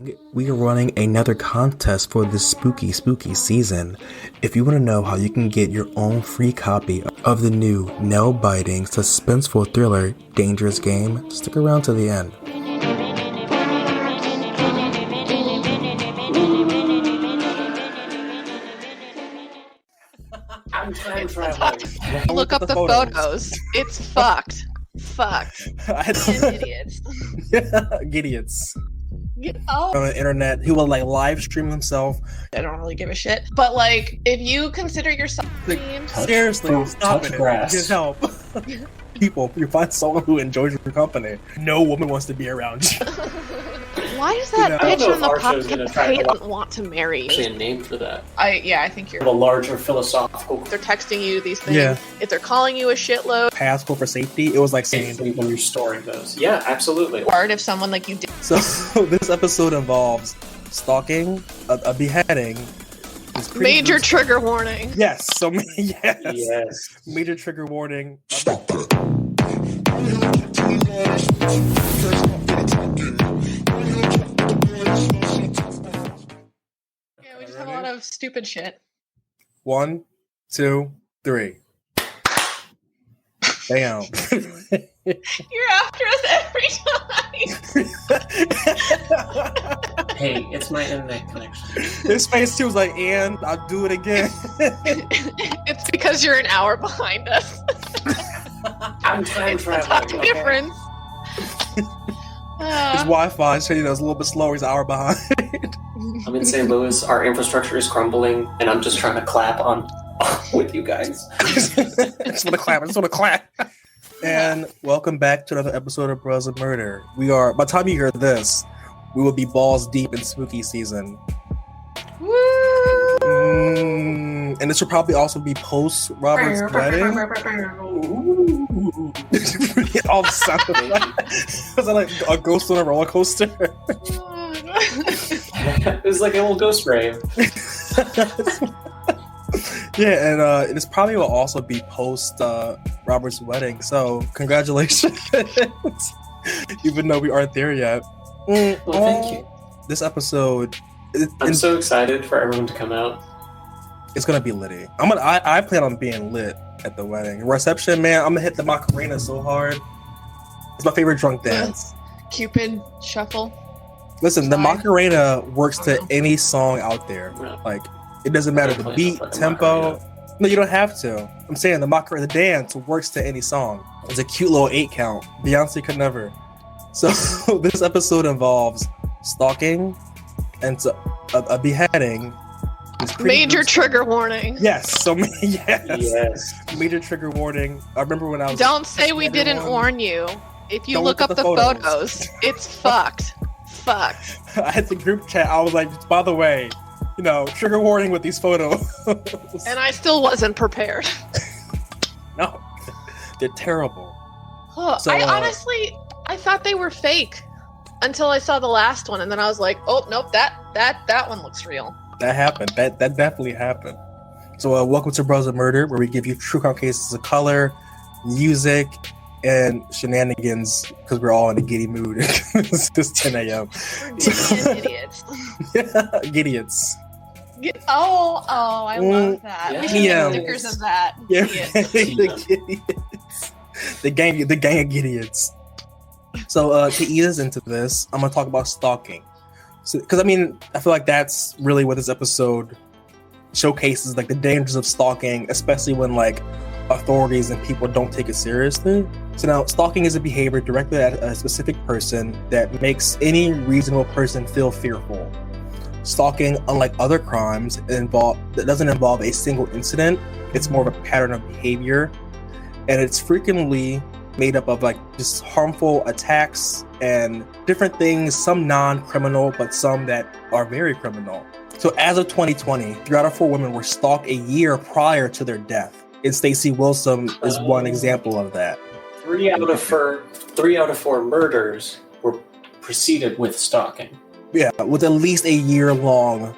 We are running another contest for this spooky season. If you want to know how you can get your own free copy of the new nail-biting, suspenseful thriller, Dangerous Game, stick around to the end. I'm time traveling. Look up the photos. It's fucked. Idiots. Idiots. Oh. On the internet, who will like live stream himself. I don't really give a shit. But like, if you consider yourself seriously, stop it. Get help. People, you find someone who enjoys your company. No woman wants to be around you. Why does that bitch on the podcast want to marry? Actually, a name for that. I think you're a larger philosophical. They're texting you these things. Yeah. If they're calling you a shitload. Passcode for safety. It was like saying when you're storing those. Yeah, absolutely. Or if someone like you did. So this episode involves stalking, a beheading. Major trigger warning. Yes. So yes. Major trigger warning. Yeah, we just have a lot of stupid shit. 1, 2, 3. Damn. You're after us every time. Hey, it's my internet connection. His face too was like, and I'll do it again. It's because you're an hour behind us. I'm time traveling. Okay? Difference. His Wi-Fi is a little bit slower. He's an hour behind. I'm in St. Louis. Our infrastructure is crumbling, and I'm just trying to clap on with you guys. I just want to clap. And welcome back to another episode of Bros of Murder. We are, by the time you hear this, we will be balls deep in spooky season. Woo! And this will probably also be post Robert's wedding. All the sound effects. Was that like a ghost on a roller coaster? It was like a little ghost rave. Yeah, and it's probably will also be post Robert's wedding. So congratulations, even though we aren't there yet. Well, thank you. This episode, I'm so excited for everyone to come out. It's gonna be litty. I plan on being lit at the wedding. Reception, man, I'm gonna hit the Macarena so hard. It's my favorite drunk dance. Cupid shuffle. Listen, the Macarena works to any song out there. Like, it doesn't matter the beat, tempo. Macarena. No, you don't have to. I'm saying the Macarena, the dance works to any song. It's a cute little 8 count. Beyonce could never. So this episode involves stalking and a beheading. Major trigger warning. Yes. So yes. Major trigger warning. I remember when I was. Don't say we didn't warn you. If you look up the photos, it's fucked. I had the group chat. I was like, by the way, trigger warning with these photos. And I still wasn't prepared. No, they're terrible. So, I thought they were fake until I saw the last one, and then I was like, oh nope, that one looks real. That happened. That definitely happened. So welcome to Bros of Murder, where we give you true crime cases of color, music, and shenanigans, because we're all in a giddy mood. It's just 10 a.m. We're idiots. Idiots. I love that. Yeah. We should get stickers of that. Yeah. The gang of idiots. So to ease us into this, I'm gonna talk about stalking. So, because I feel like that's really what this episode showcases, like the dangers of stalking, especially when like authorities and people don't take it seriously. So now, stalking is a behavior directed at a specific person that makes any reasonable person feel fearful. Stalking, unlike other crimes, that doesn't involve a single incident. It's more of a pattern of behavior, and it's frequently made up of like just harmful attacks and different things, some non-criminal, but some that are very criminal. So as of 2020, 3 out of 4 women were stalked a year prior to their death. And Stacy Wilson is one example of that. 3 out of 4 murders were preceded with stalking. Yeah, with at least a year-long,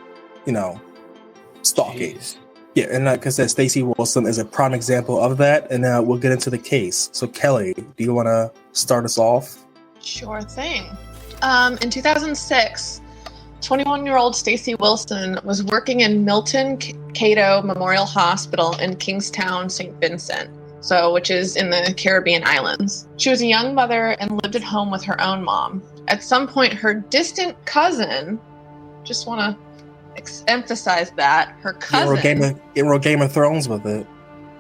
stalking. Jeez. Yeah, and like I said, Stacy Wilson is a prime example of that, and we'll get into the case. So Kelly, do you want to start us off? Sure thing. In 2006, 21-year-old Stacy Wilson was working in Milton Cato Memorial Hospital in Kingstown, St. Vincent, which is in the Caribbean islands. She was a young mother and lived at home with her own mom. At some point, her distant cousin, just want to emphasize that, her cousin... Get real Game of Thrones with it.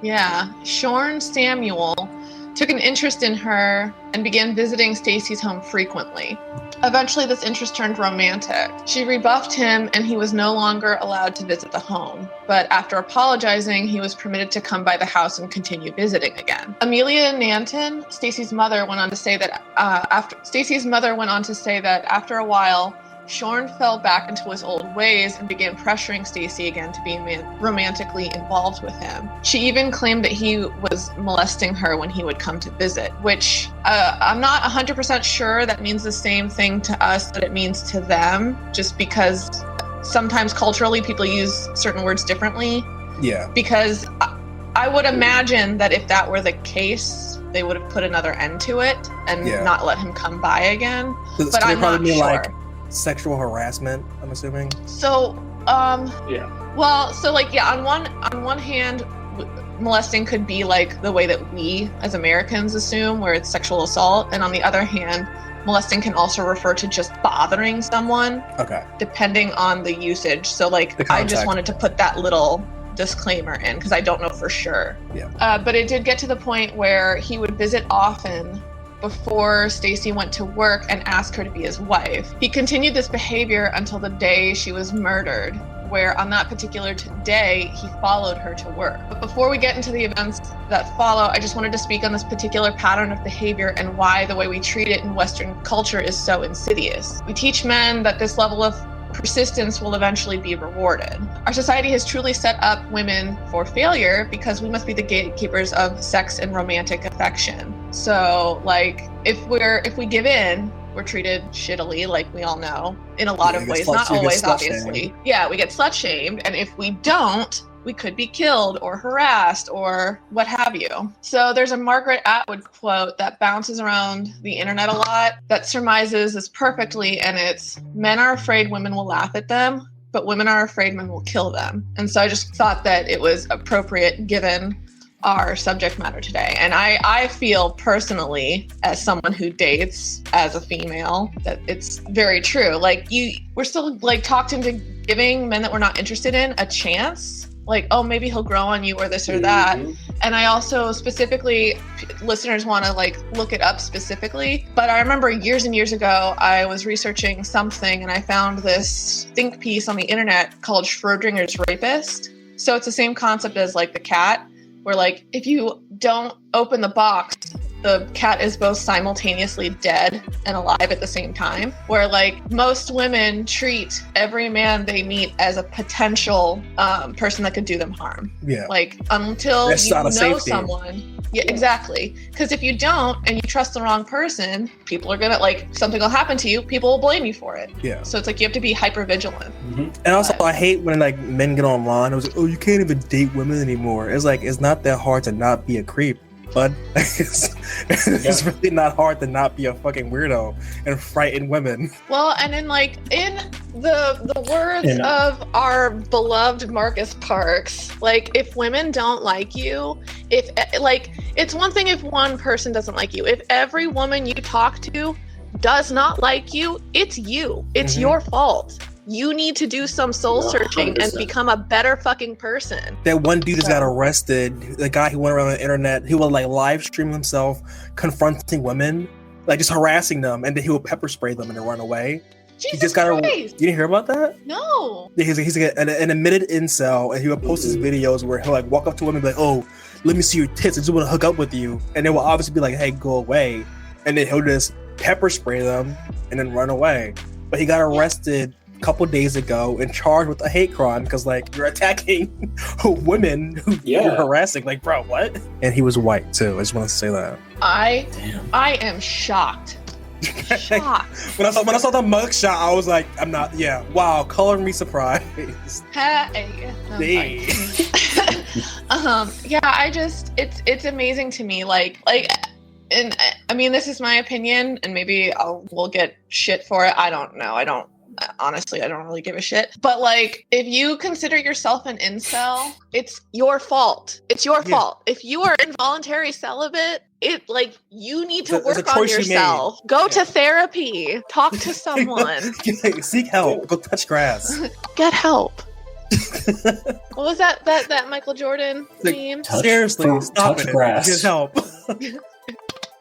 Yeah, Shorn Samuel took an interest in her and began visiting Stacy's home frequently. Eventually, this interest turned romantic. She rebuffed him, and he was no longer allowed to visit the home. But after apologizing, he was permitted to come by the house and continue visiting again. Amelia Nanton, Stacy's mother, went on to say that after a while, Shorn fell back into his old ways and began pressuring Stacy again to be romantically involved with him. She even claimed that he was molesting her when he would come to visit, which I'm not 100% sure that means the same thing to us that it means to them, just because sometimes culturally people use certain words differently. Yeah. Because I would imagine that if that were the case, they would have put another end to it and not let him come by again. But I'm not sure. Like sexual harassment, I'm assuming. So, Well, so on one hand, molesting could be like the way that we as Americans assume, where it's sexual assault, and on the other hand, molesting can also refer to just bothering someone. Okay. Depending on the usage. So I just wanted to put that little disclaimer in because I don't know for sure. Yeah. But it did get to the point where he would visit often before Stacy went to work and ask her to be his wife. He continued this behavior until the day she was murdered, where on that particular day, he followed her to work. But before we get into the events that follow, I just wanted to speak on this particular pattern of behavior and why the way we treat it in Western culture is so insidious. We teach men that this level of persistence will eventually be rewarded. Our society has truly set up women for failure because we must be the gatekeepers of sex and romantic affection. So if we give in, we're treated shittily, like we all know, in a lot of ways, not always, obviously. Yeah, we get slut shamed, and if we don't, we could be killed or harassed or what have you. So there's a Margaret Atwood quote that bounces around the internet a lot that surmises this perfectly, and it's, men are afraid women will laugh at them, but women are afraid men will kill them. And so I just thought that it was appropriate given our subject matter today. And I feel personally, as someone who dates as a female, that it's very true. We're still talked into giving men that we're not interested in a chance. Oh, maybe he'll grow on you or this or that. And I also specifically, listeners want to look it up specifically. But I remember years and years ago, I was researching something and I found this think piece on the internet called Schrodinger's Rapist. So it's the same concept as the cat, where if you don't open the box, the cat is both simultaneously dead and alive at the same time. Where most women treat every man they meet as a potential person that could do them harm. Yeah. Until that's you know safety. someone. Yeah, exactly. Because if you don't and you trust the wrong person, people are gonna something will happen to you. People will blame you for it. Yeah. So it's you have to be hyper vigilant. Mm-hmm. And also, I hate when men get online. It was oh, you can't even date women anymore. It's it's not that hard to not be a creep. But it's really not hard to not be a fucking weirdo and frighten women. Well, and in the words of our beloved Marcus Parks, if women don't like you, if it's one thing if one person doesn't like you. If every woman you talk to does not like you, it's you. It's your fault. You need to do some soul searching 100%. And become a better fucking person. That one dude just got arrested. The guy who went around the internet, he would live stream himself confronting women, just harassing them, and then he would pepper spray them and then run away. Jesus he just got you didn't hear about that? No. He's an admitted incel, and he would post his videos where he'll walk up to women and be oh, let me see your tits. I just want to hook up with you, and they will obviously be hey, go away, and then he'll just pepper spray them and then run away. But he got arrested couple days ago and charged with a hate crime because you're attacking women who you're harassing. Bro, what? And he was white too. I just want to say that. I am shocked. When I saw the mugshot, I was I'm not. Yeah, wow, color me surprised. Hey. It's amazing to me. And I mean, this is my opinion, and maybe we'll get shit for it. I don't know. I don't Honestly, I don't really give a shit. But like, if you consider yourself an incel, it's your fault. It's your fault. If you are involuntary celibate, you need to work on yourself. Go to therapy. Talk to someone. Seek help. Go touch grass. Get help. What was that Michael Jordan meme? Seriously, stop touch it. Grass. Get help.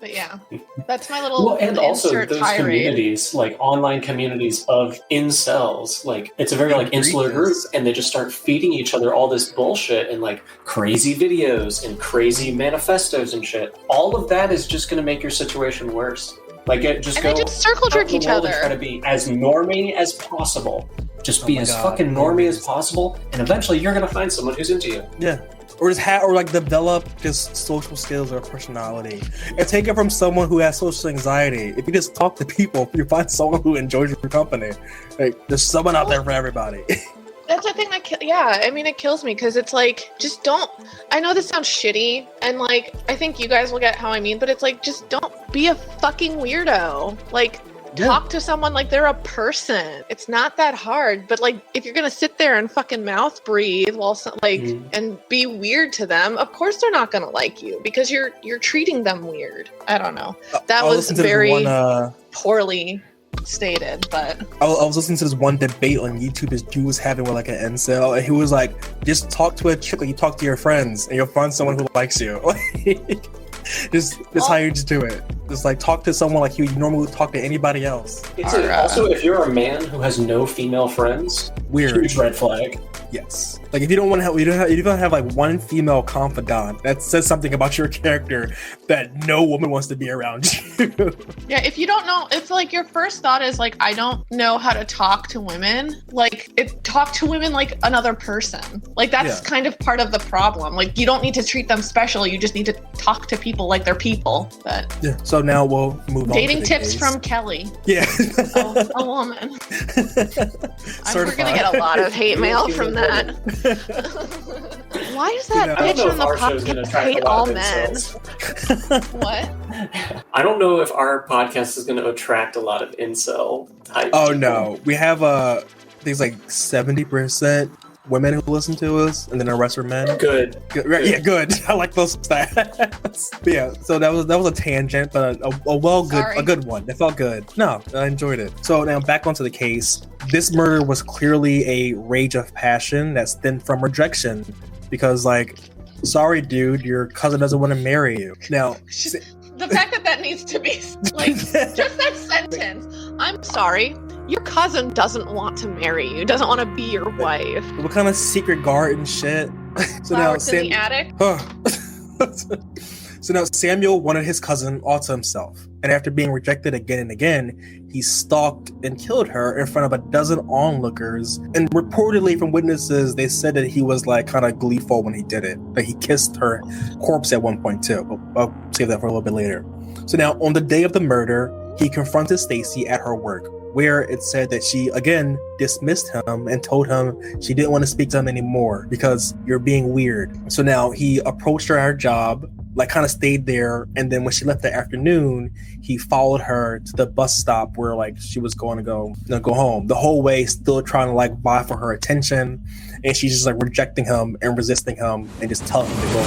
But yeah, that's my little well, and also those tirade. communities, like online communities of incels, like it's a very like insular group, and they just start feeding each other all this bullshit and like crazy videos and crazy manifestos and shit. All of that is just going to make your situation worse. Like they just circle jerk each other. Try to be as normy as possible. Just be as fucking normy as possible, and eventually you're going to find someone who's into you. Yeah. Or just develop just social skills or personality, and take it from someone who has social anxiety. If you just talk to people, you find someone who enjoys your company. Like, there's someone out there for everybody. That's the thing that, it kills me because it's like, just don't. I know this sounds shitty, and like, I think you guys will get how I mean, but it's like, just don't be a fucking weirdo. Like, talk to someone like they're a person. It's not that hard. But like, if you're gonna sit there and fucking mouth breathe while and be weird to them, of course they're not gonna like you because you're treating them weird. I don't know. That was very poorly stated, but I was listening to this one debate on YouTube this dude was having with like an incel, and he was like, just talk to a chick like you talk to your friends, and you'll find someone who likes you. That's how you just do it. Just like talk to someone like you normally would talk to anybody else. Also, if you're a man who has no female friends, weird. Huge red flag. Yes. Like if you don't want to have, you don't have like one female confidant, that says something about your character that no woman wants to be around you. Yeah, if you don't know, if like your first thought is like, I don't know how to talk to women, talk to women like another person. Like that's kind of part of the problem. Like you don't need to treat them special. You just need to talk to people like they're people. But yeah. So now we'll move on. Dating tips from Kelly. Yeah. A woman. We're gonna get a lot of hate mail from that. Why is that bitch on the podcast hate all men? What? I don't know if our podcast is going to attract a lot of incel type people. No, we have I think it's like 70% women who listen to us, and then the rest are men. Good. Right? Yeah, good. I like those stats. But yeah, so that was a tangent, but a good one. It felt good. No, I enjoyed it. So now back onto the case. This murder was clearly a rage of passion that stemmed from rejection, because like, sorry, dude, your cousin doesn't want to marry you. Now, the fact that needs to be like just that sentence. I'm sorry. Your cousin doesn't want to marry you, doesn't want to be your wife. What kind of secret garden shit? So flowers in the attic? So now Samuel wanted his cousin all to himself. And after being rejected again and again, he stalked and killed her in front of a dozen onlookers. And reportedly from witnesses, they said that he was like kind of gleeful when he did it. Like he kissed her corpse at one point too. But I'll save that for a little bit later. So now on the day of the murder, he confronted Stacy at her work, where it said that she, again, dismissed him and told him she didn't want to speak to him anymore because you're being weird. So now he approached her at her job, like kind of stayed there, and then when she left that afternoon, he followed her to the bus stop where like she was going to go home. The whole way still trying to like vie for her attention, and she's just like rejecting him and resisting him and just telling him to go.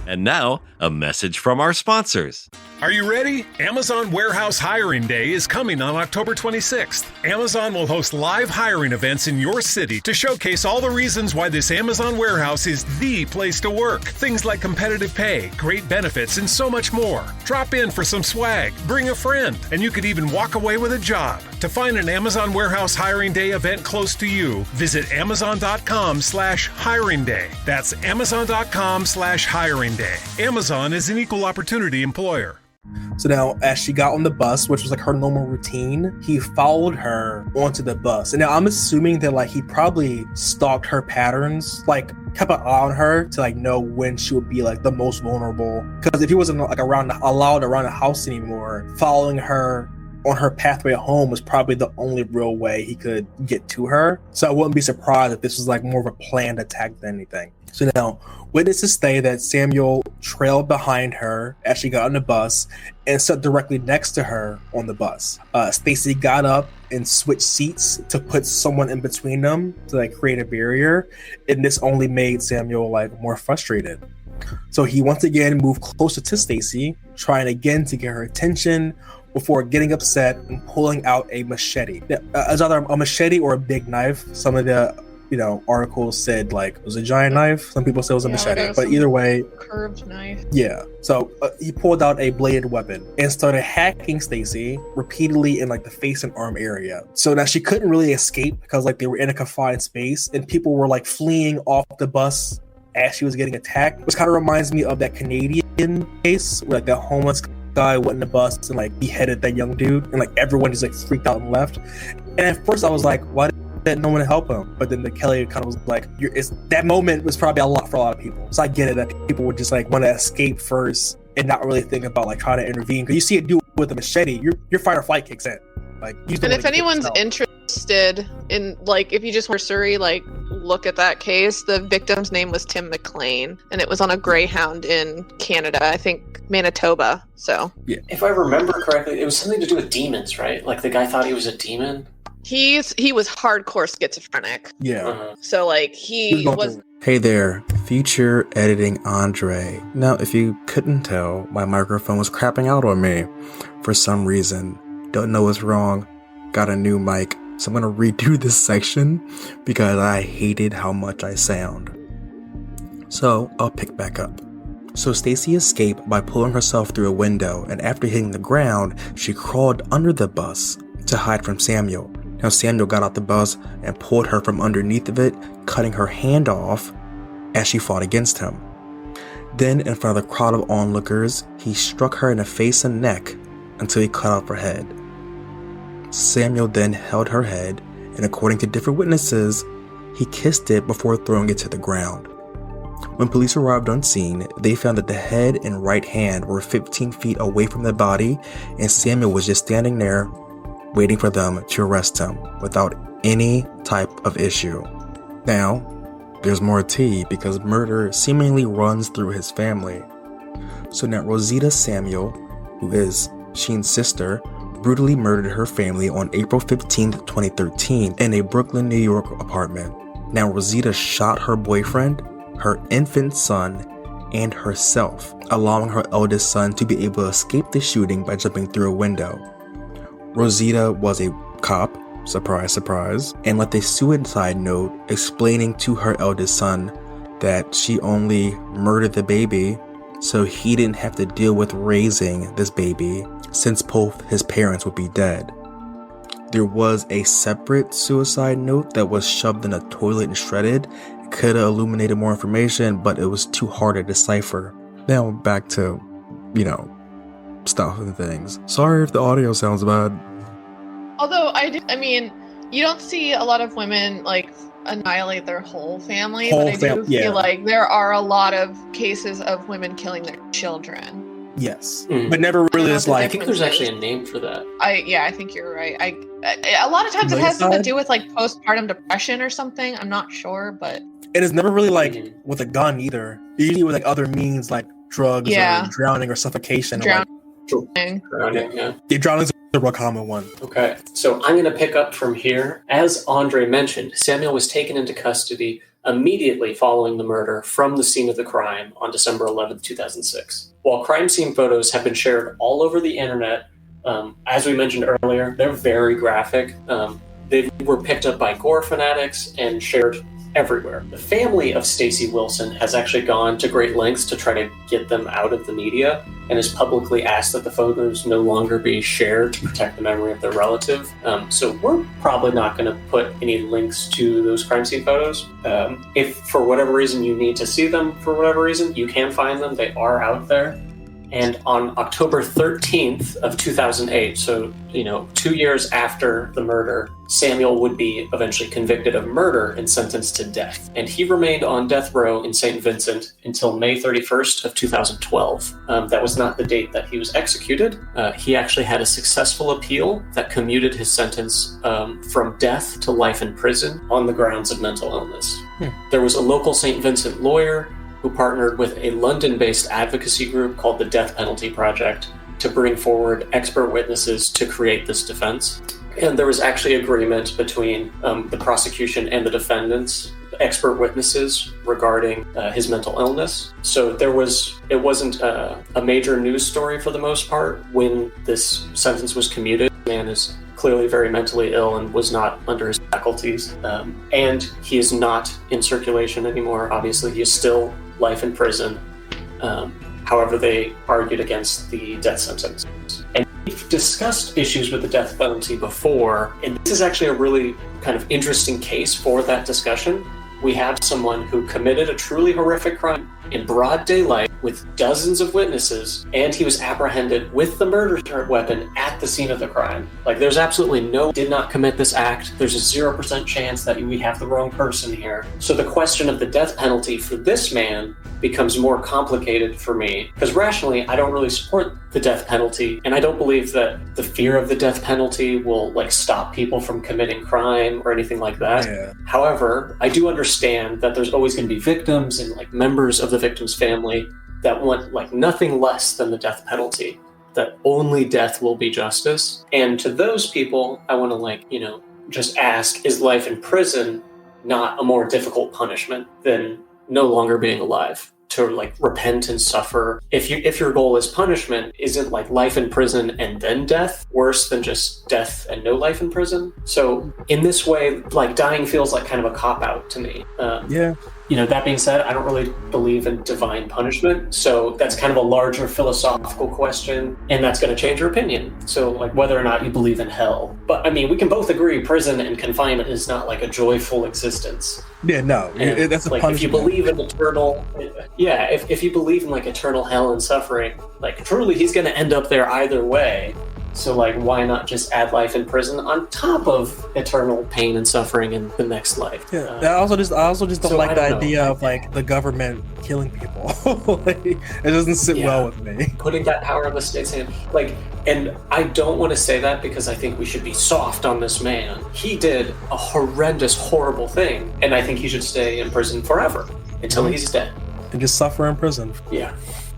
And now, a message from our sponsors. Are you ready? Amazon Warehouse Hiring Day is coming on October 26th. Amazon will host live hiring events in your city to showcase all the reasons why this Amazon warehouse is the place to work. Things like competitive pay, great benefits, and so much more. Drop in for some swag, bring a friend, and you could even walk away with a job. To find an Amazon Warehouse Hiring Day event close to you, visit amazon.com/hiring day. That's amazon.com/hiring day. Amazon is an equal opportunity employer. So now, as she got on the bus, which was like her normal routine, he followed her onto the bus. And now I'm assuming that like he probably stalked her patterns, like kept an eye on her to like know when she would be like the most vulnerable. Because if he wasn't like allowed around the house anymore, following her on her pathway home was probably the only real way he could get to her. So I wouldn't be surprised if this was like more of a planned attack than anything. So now, witnesses say that Samuel trailed behind her as she got on the bus and sat directly next to her on the bus. Stacy got up and switched seats to put someone in between them to like create a barrier, and this only made Samuel like more frustrated. So he once again moved closer to Stacy, trying again to get her attention before getting upset and pulling out a machete. It's either a machete or a big knife. Some of the articles said like it was a giant knife. Some people said it was a machete, but either way, curved knife. Yeah. So he pulled out a bladed weapon and started hacking Stacy repeatedly in like the face and arm area. So that she couldn't really escape because like they were in a confined space and people were like fleeing off the bus as she was getting attacked, which kind of reminds me of that Canadian case where like that homeless guy went in the bus and like beheaded that young dude, and like everyone just like freaked out and left. And at first I was like, why didn't no one help him? But then the Kelly kind of was like, that moment was probably a lot for a lot of people. So I get it that people would just like want to escape first and not really think about like trying to intervene. Because you see a dude with a machete, your fight or flight kicks in. Like, and if anyone's interested in like, if you just want Surrey, like look at that case, the victim's name was Tim McLean, and it was on a Greyhound in Canada, I think Manitoba. So yeah, if I remember correctly, it was something to do with demons, right? Like the guy thought he was a demon. He was hardcore schizophrenic. Yeah. So like he was. Hey there, future editing Andre. Now, if you couldn't tell, my microphone was crapping out on me for some reason. Don't know what's wrong. Got a new mic, so I'm gonna redo this section because I hated how much I sound. So I'll pick back up. So Stacy escaped by pulling herself through a window, and after hitting the ground, she crawled under the bus to hide from Samuel. Now Samuel got out the bus and pulled her from underneath of it, cutting her hand off as she fought against him. Then, in front of the crowd of onlookers, he struck her in the face and neck until he cut off her head. Samuel then held her head, and according to different witnesses, he kissed it before throwing it to the ground. When police arrived on scene, they found that the head and right hand were 15 feet away from the body, and Samuel was just standing there waiting for them to arrest him without any type of issue. Now, there's more tea because murder seemingly runs through his family. So now Rosita Samuel, who is Sheen's sister, brutally murdered her family on April 15th, 2013 in a Brooklyn, New York apartment. Now Rosita shot her boyfriend, her infant son, and herself, allowing her eldest son to be able to escape the shooting by jumping through a window. Rosita was a cop, surprise, surprise, and left a suicide note explaining to her eldest son that she only murdered the baby so he didn't have to deal with raising this baby since both his parents would be dead. There was a separate suicide note that was shoved in a toilet and shredded. It could have illuminated more information, but it was too hard to decipher. Now back to, stuff and things. Sorry if the audio sounds bad. Although I mean, you don't see a lot of women like annihilate their whole family, but I do feel like there are a lot of cases of women killing their children. Yes, but never really is like. I think there's actually a name for that. I think you're right. A lot of times it has something to do with like postpartum depression or something. I'm not sure, but it is never really like with a gun either. Usually with like other means like drugs or drowning or suffocation. Drowning, yeah. Yeah, drowning is a real common one. Okay, so I'm going to pick up from here. As Andre mentioned, Samuel was taken into custody immediately following the murder from the scene of the crime on December 11, 2006. While crime scene photos have been shared all over the internet, as we mentioned earlier, they're very graphic. They were picked up by gore fanatics and shared everywhere. The family of Stacy Wilson has actually gone to great lengths to try to get them out of the media and has publicly asked that the photos no longer be shared to protect the memory of their relative. So we're probably not going to put any links to those crime scene photos. If for whatever reason you need to see them, for whatever reason, you can find them. They are out there. And on October 13th of 2008, so, 2 years after the murder, Samuel would be eventually convicted of murder and sentenced to death. And he remained on death row in St. Vincent until May 31st of 2012. That was not the date that he was executed. He actually had a successful appeal that commuted his sentence from death to life in prison on the grounds of mental illness. There was a local St. Vincent lawyer who partnered with a London-based advocacy group called the Death Penalty Project to bring forward expert witnesses to create this defense. And there was actually agreement between the prosecution and the defendants, expert witnesses, regarding his mental illness. So it wasn't a major news story for the most part when this sentence was commuted. The man is clearly very mentally ill and was not under his faculties. And he is not in circulation anymore. Obviously, he is still life in prison. However, they argued against the death sentence. And we've discussed issues with the death penalty before, and this is actually a really kind of interesting case for that discussion. We have someone who committed a truly horrific crime in broad daylight with dozens of witnesses, and he was apprehended with the murder weapon at the scene of the crime. Like, there's absolutely did not commit this act. There's a 0% chance that we have the wrong person here. So the question of the death penalty for this man becomes more complicated for me, because rationally, I don't really support the death penalty, and I don't believe that the fear of the death penalty will stop people from committing crime or anything like that. Yeah. However, I do understand that there's always going to be victims and members of the victim's family that want nothing less than the death penalty, that only death will be justice. And to those people, I want to just ask, is life in prison not a more difficult punishment than no longer being alive? To repent and suffer. If your goal is punishment, isn't life in prison and then death worse than just death and no life in prison? So in this way, dying feels like kind of a cop-out to me. Yeah. That being said, I don't really believe in divine punishment. So that's kind of a larger philosophical question, and that's going to change your opinion. So whether or not you believe in hell. But I mean, we can both agree prison and confinement is not a joyful existence. Yeah, no, and, that's a punishment. If you believe in eternal, if you believe in eternal hell and suffering, truly he's going to end up there either way. So why not just add life in prison on top of eternal pain and suffering in the next life? Yeah, I also just don't like the idea of the government killing people. It doesn't sit well with me. Putting that power in the state's hand, and I don't want to say that because I think we should be soft on this man. He did a horrendous, horrible thing, and I think he should stay in prison forever until he's dead. And just suffer in prison. Yeah.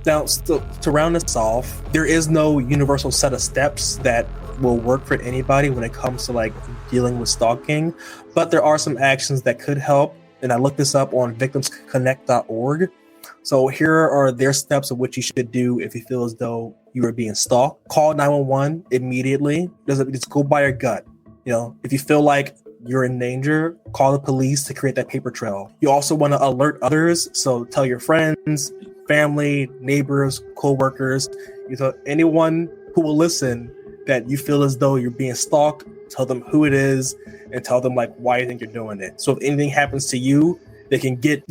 Now, to round this off, there is no universal set of steps that will work for anybody when it comes to dealing with stalking, but there are some actions that could help. And I looked this up on victimsconnect.org. So here are their steps of what you should do if you feel as though you are being stalked. Call 911 immediately. Just go by your gut. If you feel like you're in danger, call the police to create that paper trail. You also want to alert others. So tell your friends, family, neighbors, co-workers, anyone who will listen that you feel as though you're being stalked, tell them who it is and tell them why you think you're doing it. So if anything happens to you, they can get,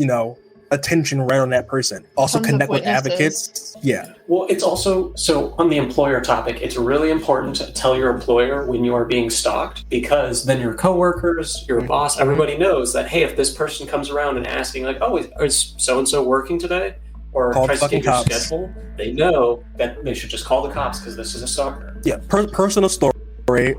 attention right on that person. Also connect with advocates. Yeah. Well, it's also, so on the employer topic, it's really important to tell your employer when you are being stalked, because then your coworkers, your boss, everybody knows that, hey, if this person comes around and asking is so-and-so working today? Or tries to get your schedule, they know that they should just call the cops because this is a stalker. Yeah, personal story.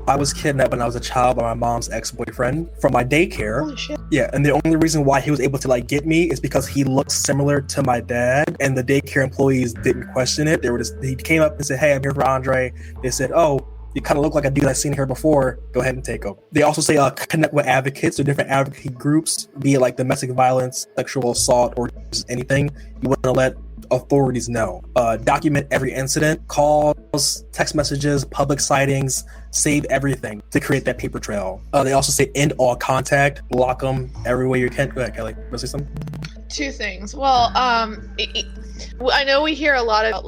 I was kidnapped when I was a child by my mom's ex-boyfriend from my daycare. Holy shit. Yeah, and the only reason why he was able to get me is because he looked similar to my dad, and the daycare employees didn't question it. He came up and said, "Hey, I'm here for Andre." They said, "Oh, you kind of look like a dude I've seen here before. Go ahead and take him." They also say connect with advocates or different advocacy groups, be it domestic violence, sexual assault, or just anything. You want to let authorities know. Document every incident, calls, text messages, public sightings, save everything to create that paper trail. They also say end all contact, block them everywhere you can. Go ahead, Kelly. Want to say something? Two things. Well, I know we hear a lot about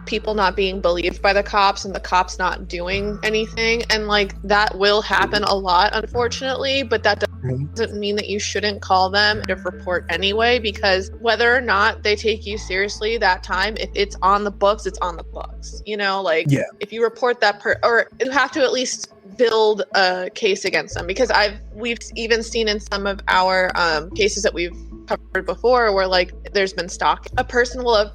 people not being believed by the cops and the cops not doing anything, and that will happen a lot, unfortunately, but that doesn't doesn't mean that you shouldn't call them and report anyway, because whether or not they take you seriously that time, if it's on the books, it's on the books. You know, like if you report that or you have to at least build a case against them, because we've even seen in some of our cases that we've covered before where like there's been stalking. A person will have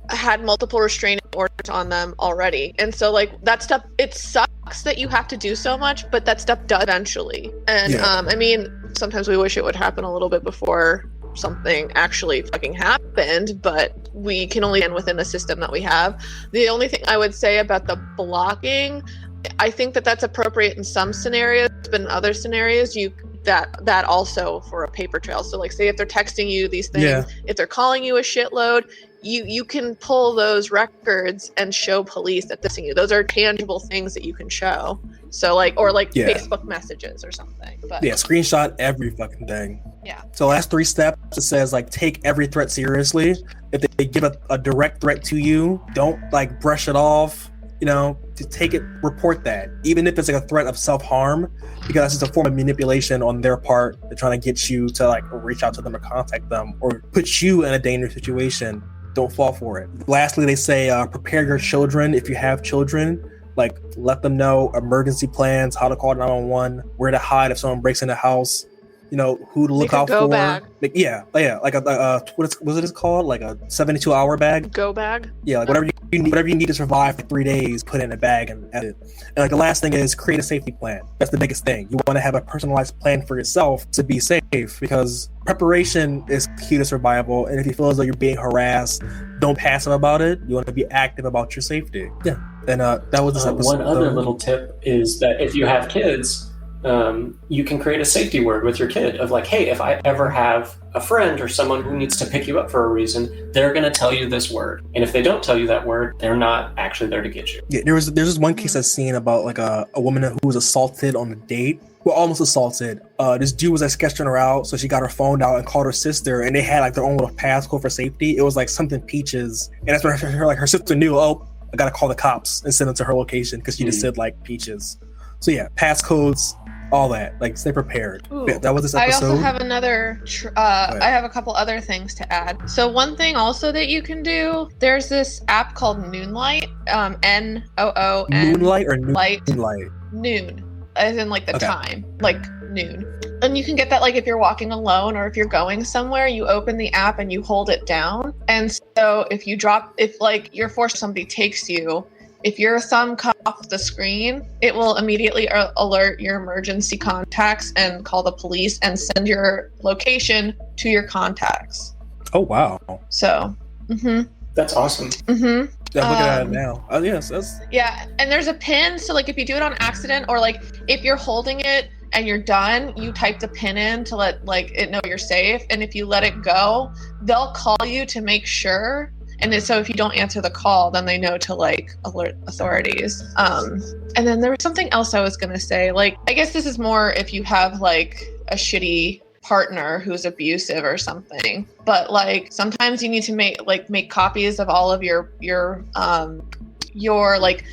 had multiple restraining orders on them already, and so like that stuff, it sucks that you have to do so much, but that stuff does eventually. And I mean, sometimes we wish it would happen a little bit before something actually fucking happened, but we can only end within the system that we have. The only thing I would say about the blocking, I think that that's appropriate in some scenarios, but in other scenarios that also for a paper trail. So like say if they're texting you these things, if they're calling you a shitload, you can pull those records and show police that this thing you. Those are tangible things that you can show. So like Facebook messages or something. But screenshot every fucking thing. Yeah. So last 3 steps, it says like take every threat seriously. If they give a direct threat to you, don't like brush it off. You know, to take it, report that, even if it's like a threat of self-harm, because it's a form of manipulation on their part. They're trying to get you to like reach out to them or contact them or put you in a dangerous situation. Don't fall for it. Lastly, they say prepare your children if you have children. Like let them know emergency plans, how to call 911, where to hide if someone breaks in the house. You know, who to look out for. Bag. Like, like a what is it called? Like a 72-hour bag. Go bag. Yeah, like whatever you need to survive for 3 days, put it in a bag and edit. And like the last thing is create a safety plan. That's the biggest thing. You want to have a personalized plan for yourself to be safe, because preparation is key to survival. And if you feel as though you're being harassed, don't passive about it. You want to be active about your safety. Yeah. And that was this episode. One other little tip is that if you have kids, you can create a safety word with your kid of like, hey, if I ever have a friend or someone who needs to pick you up for a reason, they're going to tell you this word. And if they don't tell you that word, they're not actually there to get you. Yeah, there's this one case I've seen about like a woman who was assaulted on a date. Well, almost assaulted. This dude was like sketching her out, so she got her phone out and called her sister, and they had like their own little passcode for safety. It was like something Peaches, and that's when her sister knew, oh, I gotta call the cops and send them to her location because she just said like Peaches. So yeah, passcodes, all that. Like, stay prepared. Yeah, that was this episode. I also have I have a couple other things to add. So one thing also that you can do, there's this app called Noonlight, Noon. Moonlight or Light? Moonlight? Noon, as in like the time, like noon. And you can get that like if you're walking alone or if you're going somewhere, you open the app and you hold it down. And so if like you're forced, somebody takes you, if your thumb comes off the screen, it will immediately alert your emergency contacts and call the police and send your location to your contacts. Oh, wow. So, that's awesome. Mm-hmm. Yeah, I'm looking at it now. Oh, yes. Yeah, and there's a pin, so like if you do it on accident or like if you're holding it and you're done, you type the pin in to let like it know you're safe. And if you let it go, they'll call you to make sure. And so if you don't answer the call, then they know to like alert authorities. And then there was something else I was going to say. Like, I guess this is more if you have like a shitty partner who's abusive or something. But like sometimes you need to make copies of all of your like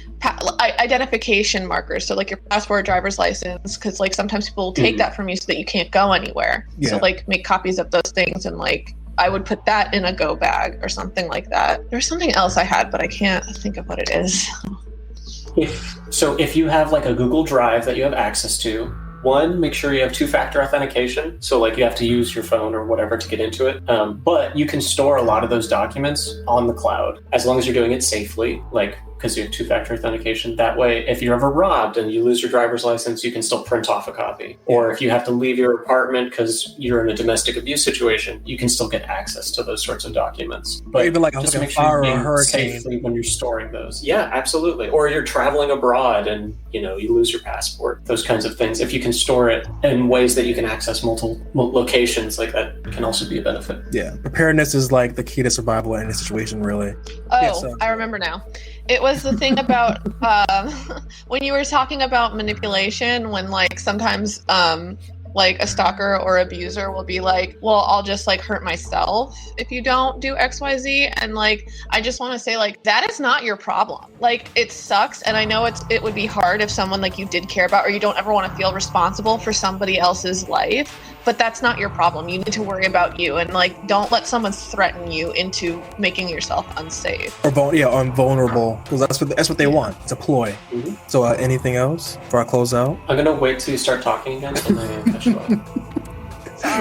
identification markers. So like your passport, driver's license, because like sometimes people will take that from you so that you can't go anywhere. So like make copies of those things and like I would put that in a go bag or something like that. There's something else I had, but I can't think of what it is. If you have like a Google Drive that you have access to, one, make sure you have 2-factor authentication. So like you have to use your phone or whatever to get into it. But you can store a lot of those documents on the cloud as long as you're doing it safely, like because you have 2-factor authentication. That way, if you're ever robbed and you lose your driver's license, you can still print off a copy. Or if you have to leave your apartment because you're in a domestic abuse situation, you can still get access to those sorts of documents. But even like just a make fire sure or a you're hurricane safely when you're storing those. Yeah, absolutely. Or you're traveling abroad and you lose your passport. Those kinds of things. If you can store it in ways that you can access multiple locations, like that can also be a benefit. Yeah, preparedness is like the key to survival in any situation, really. I remember now. It was the thing about when you were talking about manipulation, when like sometimes like a stalker or abuser will be like, well, I'll just like hurt myself if you don't do XYZ. And like, I just want to say, like, that is not your problem. Like, it sucks. And I know it would be hard if someone like you did care about, or you don't ever want to feel responsible for somebody else's life, but that's not your problem. You need to worry about you, and like, don't let someone threaten you into making yourself unsafe. Or vulnerable, because that's what they want. It's a ploy. Mm-hmm. So anything else before I close out? I'm gonna wait till you start talking again, and then I'm gonna cut you off.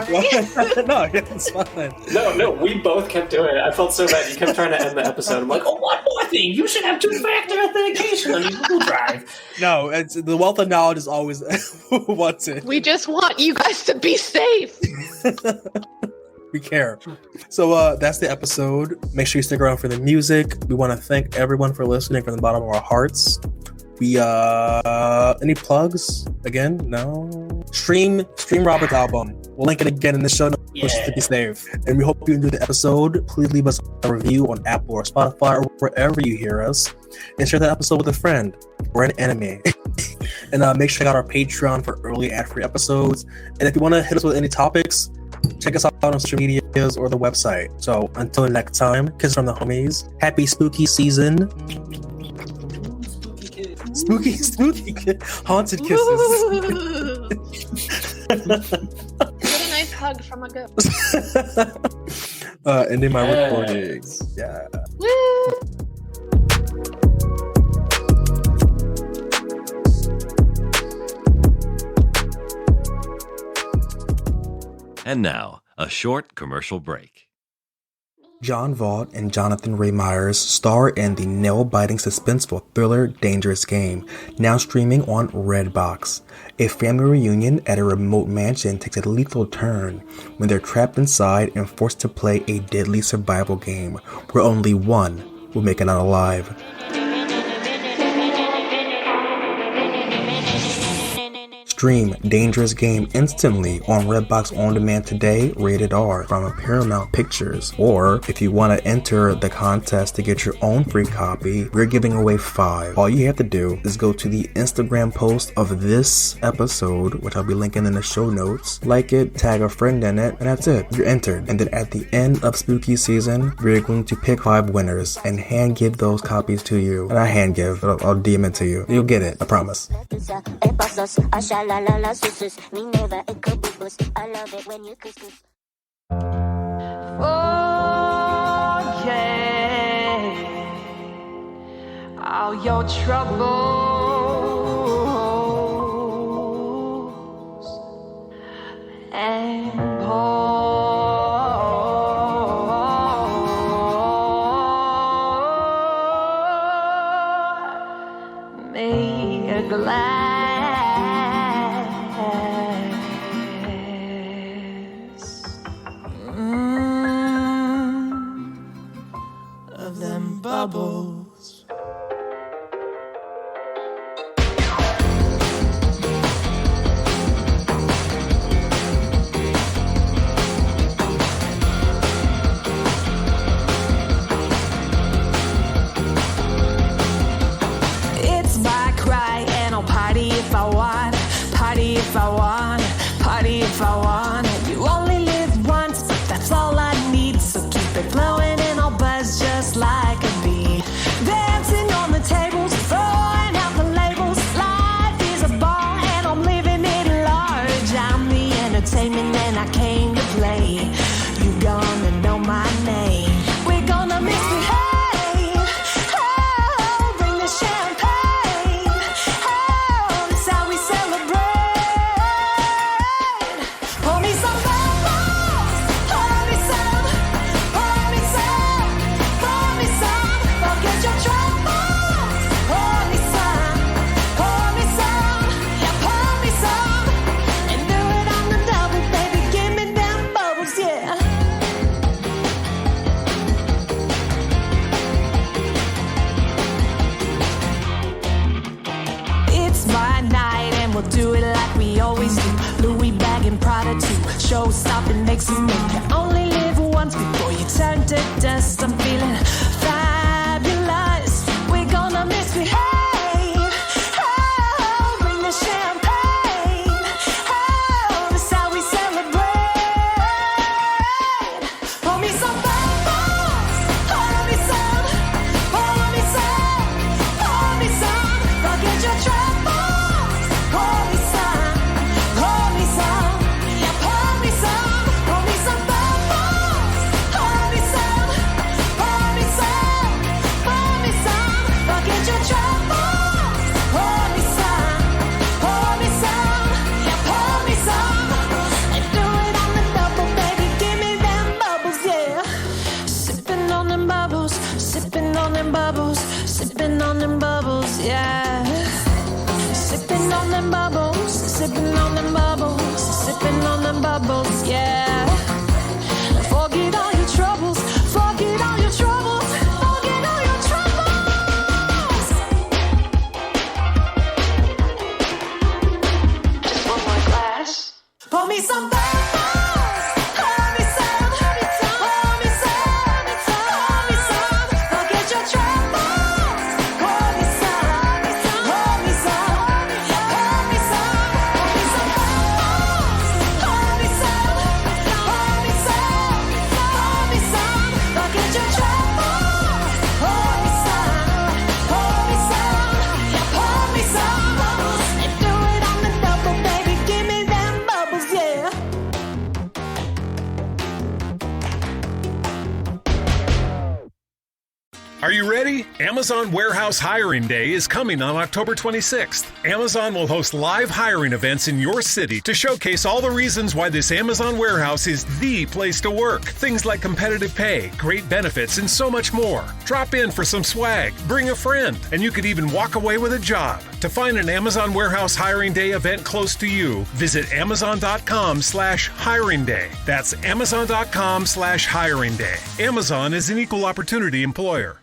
No, it's fine. No, we both kept doing it. I felt so bad. You kept trying to end the episode. I'm like, oh, one more thing. You should have two-factor authentication on your Google Drive. No, it's, the wealth of knowledge is always what's it. We just want you guys to be safe. We care. So that's the episode. Make sure you stick around for the music. We want to thank everyone for listening from the bottom of our hearts. We any plugs again? No. Stream Robert's album. We'll link it again in the show notes to be safe. And we hope you enjoyed the episode. Please leave us a review on Apple or Spotify or wherever you hear us, and share that episode with a friend or an enemy. And make sure to check out our Patreon for early ad-free episodes. And if you want to hit us with any topics, check us out on social medias or the website. So until next time, kisses from the homies. Happy spooky season. Spooky haunted kisses. Get a nice hug from a ghost. Ending my recording. Yeah. Woo! And now, a short commercial break. John Vaught and Jonathan Ray Myers star in the nail-biting suspenseful thriller Dangerous Game, now streaming on Redbox. A family reunion at a remote mansion takes a lethal turn when they're trapped inside and forced to play a deadly survival game where only one will make it out alive. Stream Dangerous Game instantly on Redbox On Demand today, rated R, from Paramount Pictures. Or if you want to enter the contest to get your own free copy, we're giving away 5. All you have to do is go to the Instagram post of this episode, which I'll be linking in the show notes, like it, tag a friend in it, and that's it. You're entered. And then at the end of spooky season, we're going to pick 5 winners and hand give those copies to you. And I hand give, but I'll DM it to you. You'll get it, I promise. La la la sisters, me never it could be boost. I love it when you kiss. All your troubles and pour me a glass. Bubbles. It's my cry, and I'll party if I want, party if I want, party if I want. You only live once, but that's all I need, so keep it flowing and I'll buzz just like a bee. Dancing on the tables, throwing out the labels. Life is a ball and I'm living it large. I'm the entertainment and I came to play. You gonna know my name. We're gonna misbehave. Oh, bring the champagne. Oh, that's how we celebrate. Pour me some bubbles. Pour me some. Pour me some. Pour me some. Forget your troubles. Pour me some. Pour me some. Yeah, pour me some. And do it on the double, baby. Give me them bubbles, yeah. It's my night and we'll do it like we always do. Louis bag and Prada too. Show stop and make some move. You only live once before you turn to dust. I'm feeling fabulous. We're gonna misbehave. Oh, bring the champagne. Oh, that's bubbles, yeah. Forget all your troubles, forget all your troubles, forget all your troubles. Just one more glass. Pour me some bubbles. Pour me some, pour me some, pour me some. Forget your troubles. Pour me some, pour me some, pour me some, pour me some bubbles. Pour me some, pour me some, pour me some. Forget your troubles. Pour me some, pour me some bubbles. And do it on the double, baby. Give me them bubbles, yeah. Are you ready? Amazon Warehouse Hiring Day is coming on October 26th. Amazon will host live hiring events in your city to showcase all the reasons why this Amazon warehouse is the place to work. Things like competitive pay, great benefits, and so much more. Drop in for some swag, bring a friend, and you could even walk away with a job. To find an Amazon Warehouse Hiring Day event close to you, visit amazon.com/hiring day. That's amazon.com/hiring day. Amazon is an equal opportunity employer.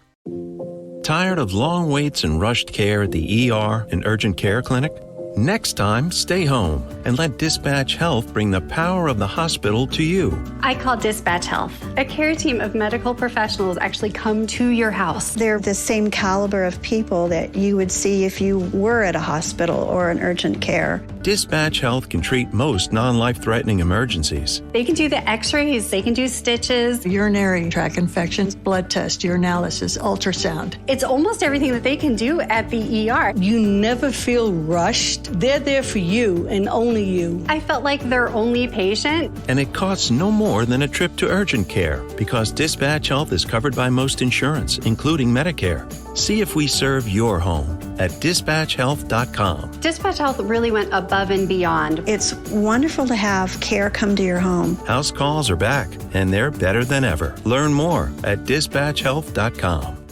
Tired of long waits and rushed care at the ER and urgent care clinic? Next time, stay home and let Dispatch Health bring the power of the hospital to you. I call Dispatch Health. A care team of medical professionals actually come to your house. They're the same caliber of people that you would see if you were at a hospital or an urgent care. Dispatch Health can treat most non-life-threatening emergencies. They can do the x-rays, they can do stitches, urinary tract infections, blood test, urinalysis, ultrasound. It's almost everything that they can do at the ER. You never feel rushed. They're there for you and only you. I felt like their only patient. And it costs no more than a trip to urgent care because Dispatch Health is covered by most insurance, including Medicare. See if we serve your home at dispatchhealth.com. Dispatch Health really went above and beyond. It's wonderful to have care come to your home. House calls are back, and they're better than ever. Learn more at dispatchhealth.com.